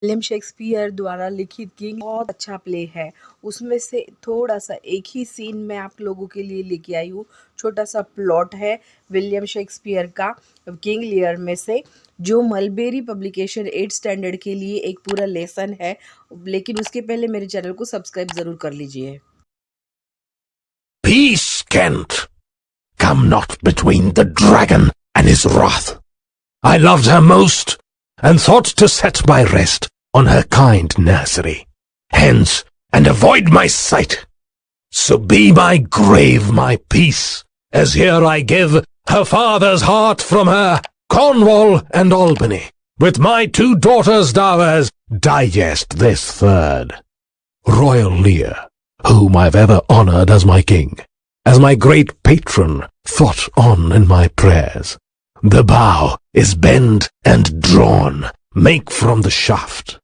William Shakespeare द्वारा लिखित king बहुत अच्छा प्ले है। उसमें से थोड़ा सा एक ही सीन मैं आप लोगों के लिए लेके आई हूँ। छोटा सा प्लॉट है विलियम शेक्सपियर का किंग लियर में से, जो मलबेरी पब्लिकेशन 8th स्टैंडर्ड के लिए एक पूरा लेसन है। लेकिन उसके पहले मेरे चैनल को सब्सक्राइब ज़रूर कर लीजिए। Peace, Kent. Come not between the dragon and his wrath. I loved her most, and thought to set my rest on her kind nursery. Hence, and avoid my sight. So be my grave my peace, as here I give her father's heart from her, Cornwall and Albany. With my 2 daughters' dowers, digest this 3rd. Royal Lear, whom I've ever honoured as my king, as my great patron, thought on in my prayers. The bow is bent and drawn, make from the shaft.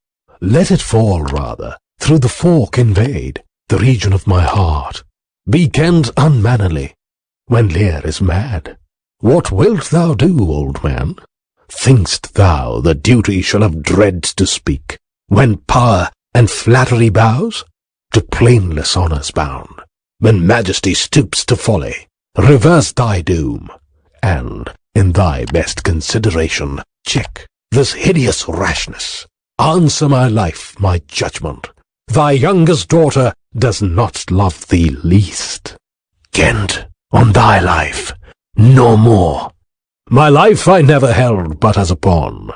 Let it fall rather, through the fork invade, the region of my heart. Be Kent unmannerly, when Lear is mad. What wilt thou do, old man? Think'st thou the duty shall have dread to speak, when power and flattery bows? To plainless honours bound, when majesty stoops to folly, reverse thy doom, and, in thy best consideration, check this hideous rashness. Answer my life, my judgment. Thy youngest daughter does not love thee least. Kent, on thy life, no more. My life I never held but as a pawn,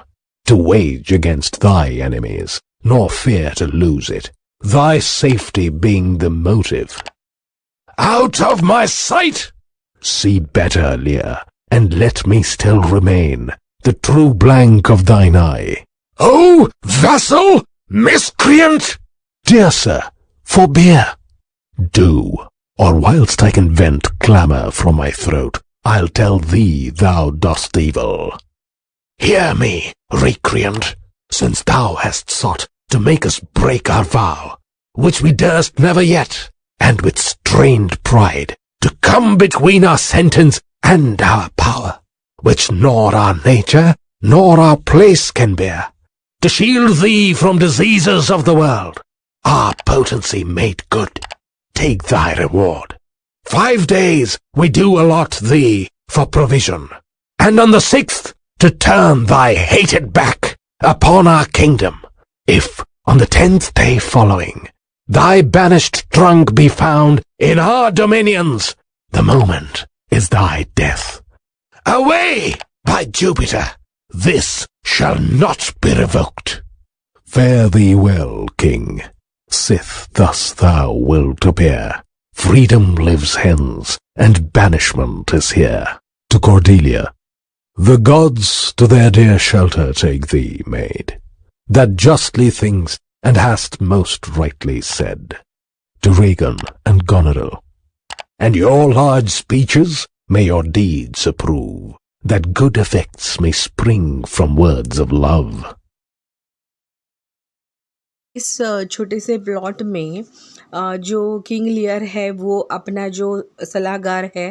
to wage against thy enemies, nor fear to lose it, thy safety being the motive. Out of my sight! See better, Lear, and let me still remain the true blank of thine eye. Oh, vassal! Miscreant! Dear sir, forbear. Do, or whilst I can vent clamour from my throat, I'll tell thee thou dost evil. Hear me, recreant, since thou hast sought to make us break our vow, which we durst never yet, and with strained pride, to come between our sentence and our power, which nor our nature nor our place can bear, to shield thee from diseases of the world, our potency made good. Take thy reward. 5 days we do allot thee for provision, and on the 6th to turn thy hated back upon our kingdom. If on the 10th day following thy banished trunk be found in our dominions, the moment is thy death. Away, by Jupiter! This shall not be revoked. Fare thee well, king, sith thus thou wilt appear. Freedom lives hence, and banishment is here. To Cordelia, the gods to their dear shelter take thee, maid, that justly think'st and hast most rightly said. To Regan and Goneril, and your large speeches may your deeds approve, that good effects may spring from words of love. इस छोटे से plot में जो King Lear है वो अपना जो सलाहकार है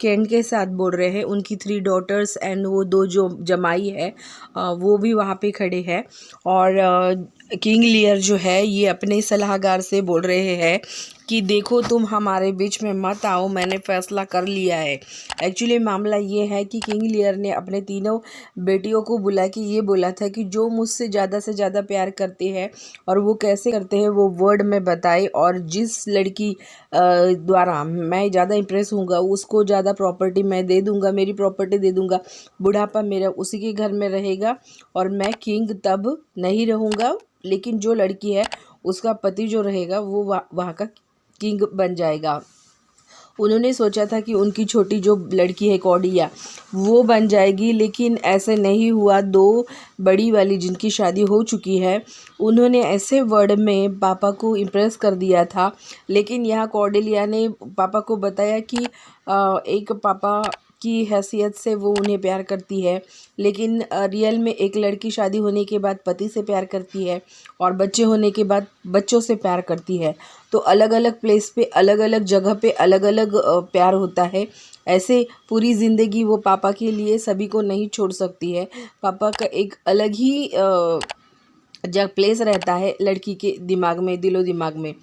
केंट के साथ बोल रहे हैं। उनकी 3 डॉटर्स एंड वो 2 जो जमाई है वो भी वहाँ पे खड़े हैं। और किंग लियर जो है ये अपने सलाहकार से बोल रहे हैं कि देखो तुम हमारे बीच में मत आओ, मैंने फ़ैसला कर लिया है। एक्चुअली मामला ये है कि किंग लियर ने अपने तीनों बेटियों को बुला के ये बोला था कि जो मुझसे ज़्यादा से ज़्यादा प्यार करते हैं और वो कैसे करते हैं वो वर्ड में बताए, और जिस लड़की द्वारा मैं ज़्यादा इम्प्रेस होऊंगा उसको ज़्यादा प्रॉपर्टी मैं दे दूंगा, मेरी प्रॉपर्टी दे दूंगा, बुढ़ापा मेरा उसी के घर में रहेगा और मैं किंग तब नहीं रहूँगा, लेकिन जो लड़की है उसका पति जो रहेगा वो वहाँ का किंग बन जाएगा। उन्होंने सोचा था कि उनकी छोटी जो लड़की है कॉर्डिया वो बन जाएगी, लेकिन ऐसे नहीं हुआ। 2 बड़ी वाली जिनकी शादी हो चुकी है उन्होंने ऐसे वर्ड में पापा को इम्प्रेस कर दिया था, लेकिन यहाँ कॉर्डेलिया ने पापा को बताया कि एक पापा की हैसियत से वो उन्हें प्यार करती है, लेकिन रियल में एक लड़की शादी होने के बाद पति से प्यार करती है और बच्चे होने के बाद बच्चों से प्यार करती है। तो अलग अलग प्लेस पे अलग अलग जगह पे अलग अलग प्यार होता है। ऐसे पूरी ज़िंदगी वो पापा के लिए सभी को नहीं छोड़ सकती है। पापा का एक अलग ही जब प्लेस रहता है लड़की के दिमाग में, दिलो दिमाग में।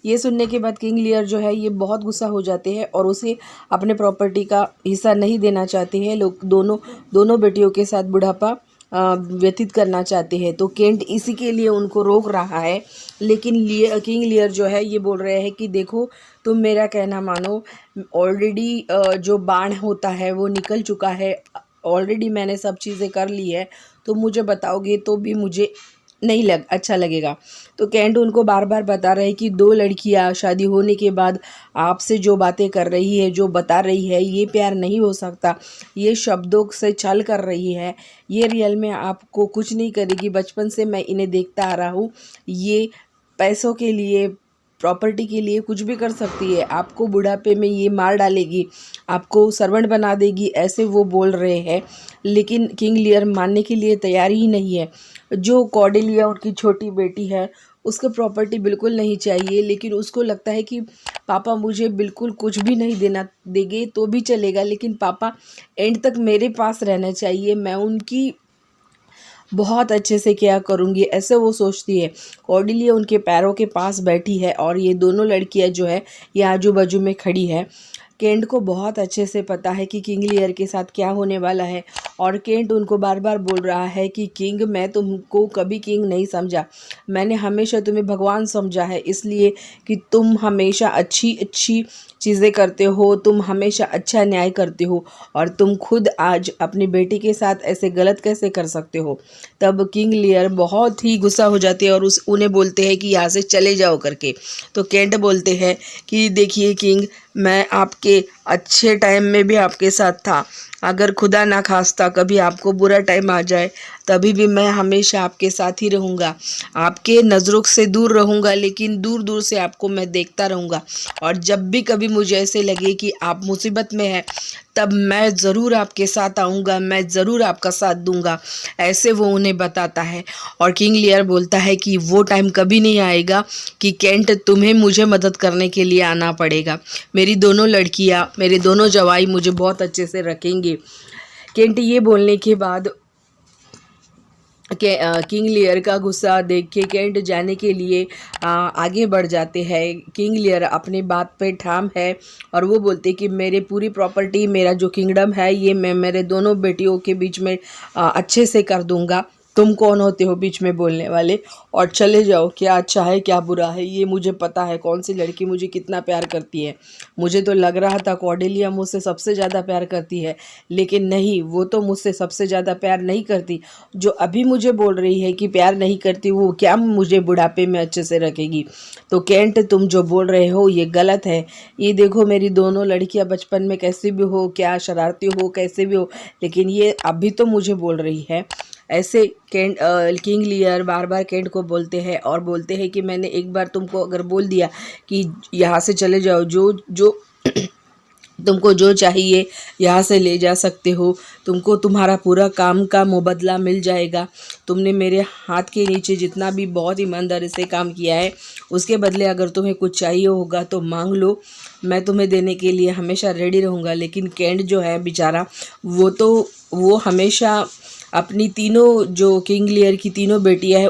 ये सुनने के बाद किंग लियर जो है ये बहुत गुस्सा हो जाते हैं और उसे अपने प्रॉपर्टी का हिस्सा नहीं देना चाहते हैं। लोग दोनों बेटियों के साथ बुढ़ापा व्यतीत करना चाहते हैं। तो केंट इसी के लिए उनको रोक रहा है, लेकिन किंग लियर जो है ये बोल रहे हैं कि देखो तुम मेरा कहना मानो, ऑलरेडी जो बाण होता है वो निकल चुका है, ऑलरेडी मैंने सब चीज़ें कर ली है, तो मुझे बताओगे तो भी मुझे नहीं अच्छा लगेगा। तो केंट उनको बार बार बता रहे हैं कि 2 लड़कियां शादी होने के बाद आपसे जो बातें कर रही है, जो बता रही है, ये प्यार नहीं हो सकता, ये शब्दों से छल कर रही है, ये रियल में आपको कुछ नहीं करेगी। बचपन से मैं इन्हें देखता आ रहा हूँ, ये पैसों के लिए, प्रॉपर्टी के लिए कुछ भी कर सकती है, आपको बुढ़ापे में ये मार डालेगी, आपको सर्वेंट बना देगी, ऐसे वो बोल रहे हैं। लेकिन किंग लियर मानने के लिए तैयार ही नहीं है। जो कॉर्डेलिया उनकी छोटी बेटी है उसको प्रॉपर्टी बिल्कुल नहीं चाहिए, लेकिन उसको लगता है कि पापा मुझे बिल्कुल कुछ भी नहीं देंगे तो भी चलेगा, लेकिन पापा एंड तक मेरे पास रहना चाहिए, मैं उनकी बहुत अच्छे से क्या करूँगी, ऐसे वो सोचती है। कॉर्डेलिया उनके पैरों के पास बैठी है और ये दोनों लड़कियां जो है ये आजू बाजू में खड़ी है। केंट को बहुत अच्छे से पता है कि किंग लियर के साथ क्या होने वाला है और केंट उनको बार बार बोल रहा है कि किंग, मैं तुमको कभी किंग नहीं समझा, मैंने हमेशा तुम्हें भगवान समझा है, इसलिए कि तुम हमेशा अच्छी अच्छी चीज़ें करते हो, तुम हमेशा अच्छा न्याय करते हो और तुम खुद आज अपनी बेटी के साथ ऐसे गलत कैसे कर सकते हो। तब किंग लियर बहुत ही गुस्सा हो जाते हैं और उन्हें बोलते हैं कि यहाँ से चले जाओ करके। तो केंट बोलते हैं कि देखिए किंग, मैं आपके अच्छे टाइम में भी आपके साथ था, अगर खुदा ना खास्ता कभी आपको बुरा टाइम आ जाए तभी भी मैं हमेशा आपके साथ ही रहूँगा, आपके नज़रों से दूर रहूँगा, लेकिन दूर दूर से आपको मैं देखता रहूँगा और जब भी कभी मुझे ऐसे लगे कि आप मुसीबत में हैं तब मैं ज़रूर आपके साथ आऊँगा, मैं ज़रूर आपका साथ दूंगा, ऐसे वो उन्हें बताता है। और किंग लियर बोलता है कि वो टाइम कभी नहीं आएगा कि केंट तुम्हें मुझे मदद करने के लिए आना पड़ेगा, मेरी दोनों लड़कियां, मेरे दोनों जवाई मुझे बहुत अच्छे से रखेंगे। केंट ये बोलने के बाद किंग लियर का गुस्सा देख के केंट जाने के लिए आगे बढ़ जाते हैं। किंग लियर अपनी बात पे ठाम है और वो बोलते कि मेरे पूरी प्रॉपर्टी, मेरा जो किंगडम है ये मैं मेरे दोनों बेटियों के बीच में अच्छे से कर दूंगा, तुम कौन होते हो बीच में बोलने वाले, और चले जाओ, क्या अच्छा है क्या बुरा है ये मुझे पता है, कौन सी लड़की मुझे कितना प्यार करती है। मुझे तो लग रहा था कॉर्डेलिया मुझसे सबसे ज़्यादा प्यार करती है, लेकिन नहीं, वो तो मुझसे सबसे ज़्यादा प्यार नहीं करती। जो अभी मुझे बोल रही है कि प्यार नहीं करती, वो क्या मुझे बुढ़ापे में अच्छे से रखेगी। तो केंट, तुम जो बोल रहे हो ये गलत है। ये देखो मेरी दोनों लड़कियां बचपन में कैसी भी हो, क्या शरारती हो, कैसे भी हो, लेकिन ये अभी तो मुझे बोल रही है। ऐसे किंग लियर बार बार केंट को बोलते हैं और बोलते हैं कि मैंने एक बार तुमको अगर बोल दिया कि यहाँ से चले जाओ, जो तुमको जो चाहिए यहाँ से ले जा सकते हो, तुमको तुम्हारा पूरा काम का मुबदला मिल जाएगा, तुमने मेरे हाथ के नीचे जितना भी बहुत ईमानदारी से काम किया है उसके बदले अगर तुम्हें कुछ चाहिए होगा तो मांग लो, मैं तुम्हें देने के लिए हमेशा रेडी रहूँगा। लेकिन केंट जो है बेचारा, वो हमेशा अपनी तीनों, जो किंग लियर की तीनों बेटियां हैं,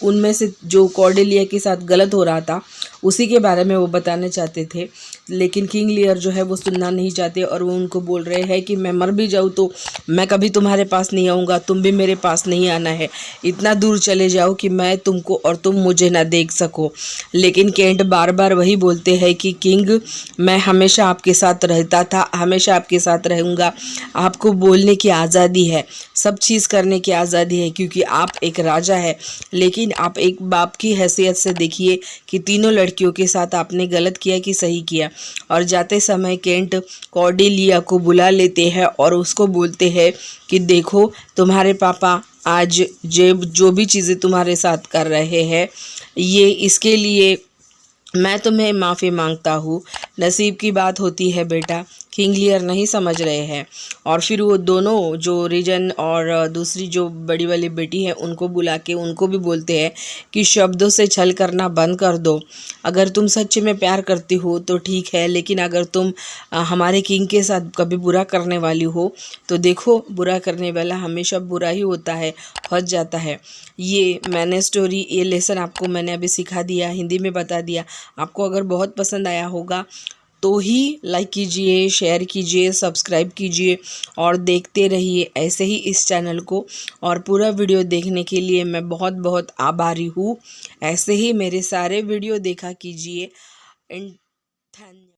उनमें से जो कॉर्डेलिया के साथ गलत हो रहा था उसी के बारे में वो बताने चाहते थे, लेकिन किंग लियर जो है वो सुनना नहीं चाहते और वो उनको बोल रहे हैं कि मैं मर भी जाऊँ तो मैं कभी तुम्हारे पास नहीं आऊँगा, तुम भी मेरे पास नहीं आना है, इतना दूर चले जाओ कि मैं तुमको और तुम मुझे ना देख सको। लेकिन केंट बार बार वही बोलते हैं कि किंग, मैं हमेशा आपके साथ रहता था, हमेशा आपके साथ रहूँगा, आपको बोलने की आज़ादी है, सब चीज़ करने की आज़ादी है, क्योंकि आप एक राजा है, लेकिन आप एक बाप की हैसियत से देखिए कि तीनों लड़कियों के साथ आपने गलत किया कि सही किया। और जाते समय केंट कॉर्डेलिया को बुला लेते हैं और उसको बोलते हैं कि देखो तुम्हारे पापा आज जो भी चीज़ें तुम्हारे साथ कर रहे हैं, ये इसके लिए मैं तुम्हें माफ़ी मांगता हूँ। नसीब की बात होती है बेटा किंग लियर नहीं समझ रहे हैं। और फिर वो दोनों जो रीजन और दूसरी जो बड़ी वाली बेटी है उनको बुला के उनको भी बोलते हैं कि शब्दों से छल करना बंद कर दो। अगर तुम सच्चे में प्यार करती हो तो ठीक है, लेकिन अगर तुम हमारे किंग के साथ कभी बुरा करने वाली हो तो देखो, बुरा करने वाला हमेशा बुरा ही होता है, फंस जाता है। ये मैंने स्टोरी, ये लेसन आपको मैंने अभी सिखा दिया, हिंदी में बता दिया। आपको अगर बहुत पसंद आया होगा तो ही लाइक कीजिए, शेयर कीजिए, सब्सक्राइब कीजिए और देखते रहिए ऐसे ही इस चैनल को। और पूरा वीडियो देखने के लिए मैं बहुत बहुत आभारी हूँ। ऐसे ही मेरे सारे वीडियो देखा कीजिए। एंड धन्यवाद।